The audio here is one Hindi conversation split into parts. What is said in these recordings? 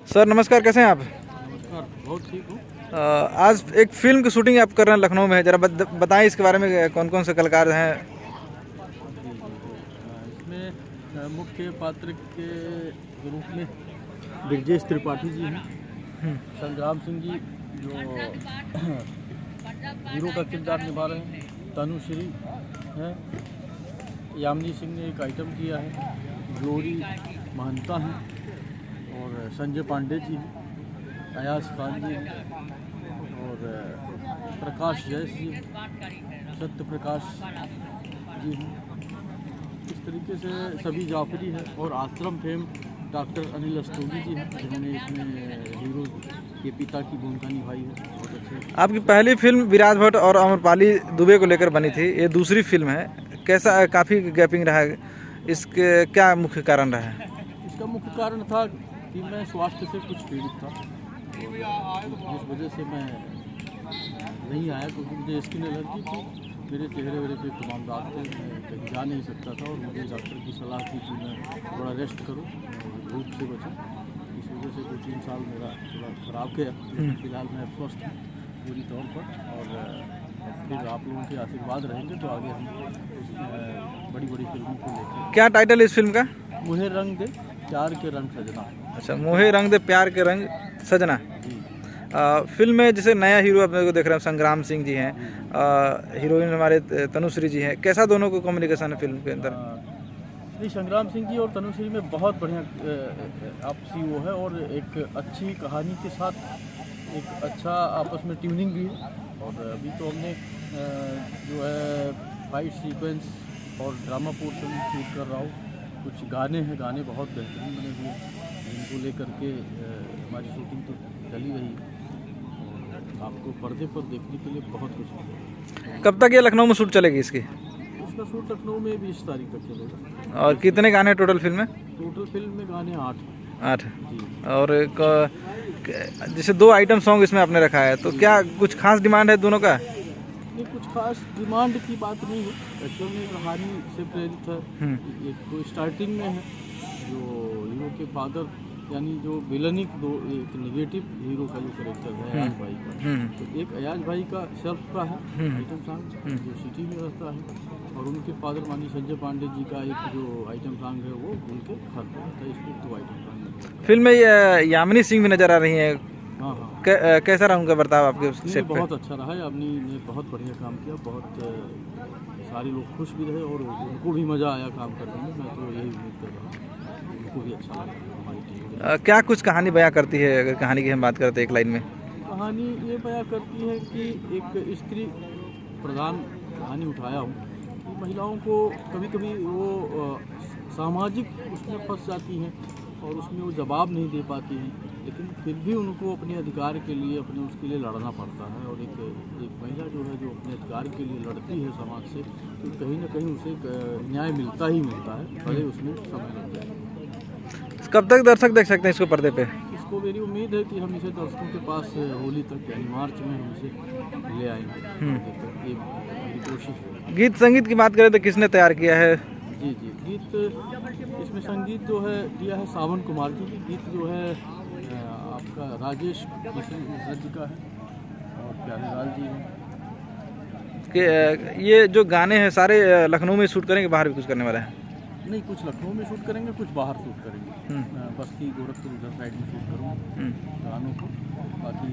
सर नमस्कार, कैसे हैं आप? नमस्कार, बहुत ठीक हूँ। आज एक फिल्म की शूटिंग आप कर रहे हैं लखनऊ में, जरा बताएं इसके बारे में, कौन कौन से कलाकार हैं? जी, जी, जी। इसमें मुख्य पात्र के रूप में ब्रजेश त्रिपाठी जी हैं, संग्राम सिंह जी जो हीरो का किरदार निभा रहे हैं, तनुश्री हैं, यामिनी सिंह ने एक आइटम किया है, ग्लोरी महंता हैं और संजय पांडे जी हैं, अयाज खान जी हैं और प्रकाश जैस जी, सत्य प्रकाश जी हैं। इस तरीके से सभी जाफरी है और आश्रम फेम डॉक्टर अनिल अस्तोगी जी हैं, जिन्होंने इसमें हीरो के पिता की भूमिका निभाई है। बहुत अच्छे। आपकी पहली फिल्म विराज भट्ट और अमरपाली दुबे को लेकर बनी थी, ये दूसरी फिल्म है, कैसा काफ़ी गैपिंग रहा है, इसके क्या मुख्य कारण रहा है? इसका मुख्य कारण था कि मैं स्वास्थ्य से कुछ पीड़ित था, जिस वजह से मैं नहीं आया, क्योंकि मुझे स्किन एलर्जी थी, मेरे चेहरे वेरे पे तमाम दाग थे, मैं कहीं जा नहीं सकता था और मुझे डॉक्टर की सलाह थी कि मैं थोड़ा रेस्ट करूं और धूप से बचूं। इस वजह से 2-3 साल मेरा थोड़ा ख़राब गया। फिलहाल मैं स्वस्थ हूँ पूरी तौर पर और फिर आप लोगों के आशीर्वाद रहेंगे तो आगे हम बड़ी बड़ी फिल्मों को लेकर। क्या टाइटल है इस फिल्म का? मुहे रंग दे प्यार के रंग सजना। अच्छा, मोहे रंग दे प्यार के रंग सजना। जी। फिल्म में जैसे नया हीरो अपने को देख रहे हैं, संग्राम सिंह जी हैं, हीरोइन हमारे तनुश्री जी हैं, कैसा दोनों को कम्युनिकेशन है फिल्म के अंदर? नहीं, संग्राम सिंह जी और तनुश्री में बहुत बढ़िया आपसी वो है और एक अच्छी कहानी के साथ एक अच्छा आपस में ट्यूनिंग भी है। और अभी तो हमने जो है फाइट सीक्वेंस और ड्रामा पोर्शन शूट कर रहा हूँ। कुछ गाने हैं, गाने बहुत बेहतरीन बने हुए हैं, जिनको लेकर के हमारी शूटिंग तो चली रही है। आपको पर्दे पर देखने के लिए बहुत कुछ है। कब तक ये लखनऊ में शूट चलेगी इसकी? इसका शूट लखनऊ में 20 तारीख तक चलेगा। और कितने गाने हैं टोटल फिल्म में? टोटल फिल्म में गाने 8। 8। जी। और जैसे 2 आइटम सॉन्ग इसमें आपने रखा है, तो क्या कुछ खास डिमांड है दोनों का? नहीं, कुछ खास डिमांड की बात नहीं है, एक्चुअल में कहानी से प्रेरित है। एक तो स्टार्टिंग में है जो हीरो के फादर यानी जो विलनिक दो एक निगेटिव हीरो का जो करेक्टर है अयाज भाई का, तो एक अयाज भाई का सेल्फ का है आइटम सॉन्ग जो सिटी में रहता है और उनके फादर मानी संजय पांडे जी का एक जो आइटम सॉन्ग है वो उनके घर पर रहता है। इसमें 2 आइटम सॉन्ग। फिल्म में यामिनी सिंह भी नजर आ रही हैं, हाँ, हाँ। कैसा रहा उनका बर्ताव आपके नहीं, सेट पे? बहुत अच्छा रहा है, अपनी ने बहुत बढ़िया काम किया, बहुत सारे लोग खुश भी रहे और उनको भी मज़ा आया काम करने में। मैं तो यही उम्मीद कर रहा हूँ उनको भी अच्छा लगा हमारी टीम को। क्या कुछ कहानी बयां करती है, अगर कहानी की हम बात करते हैं एक लाइन में? कहानी ये बयां करती है कि एक स्त्री प्रधान कहानी उठाया हूँ कि महिलाओं को कभी कभी वो सामाजिक उसमें फंस जाती हैं और उसमें वो जवाब नहीं दे पाती हैं, लेकिन फिर भी उनको अपने अधिकार के लिए अपने उसके लिए लड़ना पड़ता है। और एक महिला जो है जो अपने अधिकार के लिए लड़ती है समाज से, तो कहीं ना कहीं उसे न्याय मिलता ही मिलता है, भले उसमें समय लग जाए। कब तक दर्शक देख सकते हैं इसको पर्दे पे? इसको मेरी उम्मीद है कि हम इसे दर्शकों के पास होली तक यानी मार्च में हम इसे ले आएंगे। ये मेरी कोशिश है। गीत संगीत की बात करें तो किसने तैयार किया है? जी, जी। गीत इसमें संगीत जो है दिया है सावन कुमार जी की, गीत जो है आपका राजेश मिश्रा जी का है और प्यारे लाल जी हैं। कि ये जो गाने हैं सारे लखनऊ में शूट करेंगे, बाहर भी कुछ करने वाला है? नहीं, कुछ लखनऊ में शूट करेंगे, कुछ बाहर शूट करेंगे। बस्ती गोरखपुर उधर साइड में शूट करूँगा गानों को, बाकी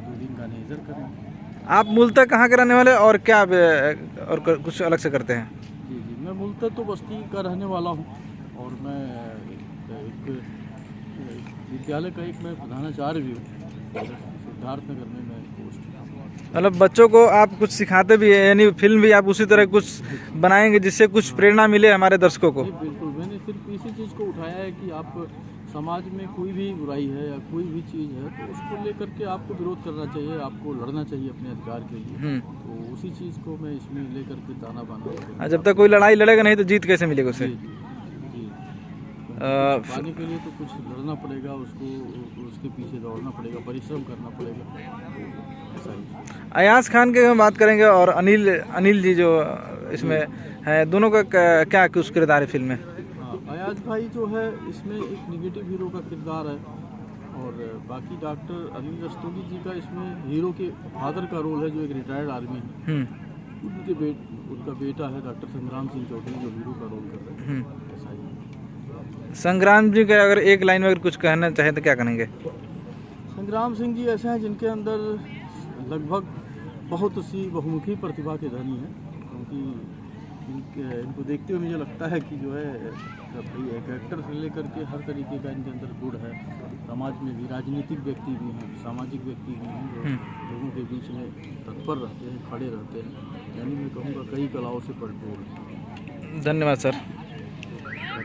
2-3 गाने इधर करेंगे। आप मूलतः कहाँ के रहने वाले और क्या और कुछ अलग से करते हैं? जी, जी। मैं मूलतः तो बस्ती का रहने वाला हूँ और मैं एक विद्यालय का मैं प्रधानाचार्य भी हूँ सिद्धार्थ नगर में। मैं पोस्ट मतलब बच्चों को आप कुछ सिखाते भी है, यानी फिल्म भी आप उसी तरह कुछ बनाएंगे जिससे कुछ प्रेरणा मिले हमारे दर्शकों को? बिल्कुल, मैंने सिर्फ इसी चीज़ को उठाया है कि आप समाज में कोई भी बुराई है या कोई भी चीज़ है तो उसको लेकर के आपको विरोध करना चाहिए, आपको लड़ना चाहिए अपने अधिकार के लिए। तो उसी चीज़ को मैं इसमें लेकर के ताना बाना। जब तक कोई लड़ाई लड़ेगा नहीं तो जीत कैसे मिलेगी उसे? जी। पाने के लिए तो कुछ लड़ना पड़ेगा, उसको उसके पीछे दौड़ना पड़ेगा, परिश्रम करना पड़ेगा। ऐसा ही अयाज खान की हम बात करेंगे और अनिल जी जो इसमें है, दोनों का क्या कुछ किरदार है फिल्म में? अयाज भाई जो है इसमें एक निगेटिव हीरो का किरदार है और बाकी डॉक्टर अनिल रस्तोगी जी का इसमें हीरो के फादर का रोल है, जो एक रिटायर्ड आर्मी है। उनका बेटा है डॉक्टर संग्राम सिंह चौधरी, जो हीरो का रोल कर रहे हैं। ऐसा ही संग्राम जी का अगर एक लाइन में अगर कुछ कहना चाहे तो क्या कहेंगे? संग्राम सिंह जी ऐसे हैं जिनके अंदर लगभग बहुत सी बहुमुखी प्रतिभा के धनी हैं, क्योंकि इनको देखते हुए मुझे लगता है कि जो है एक एक्टर से लेकर के हर तरीके का इनके अंदर गुण है। समाज में भी राजनीतिक व्यक्ति भी हैं, सामाजिक व्यक्ति भी हैं, जो लोगों के बीच में तत्पर रहते हैं, खड़े रहते हैं। यानी मैं कहूँगा कई कलाओं से परिपूर्ण। धन्यवाद सर।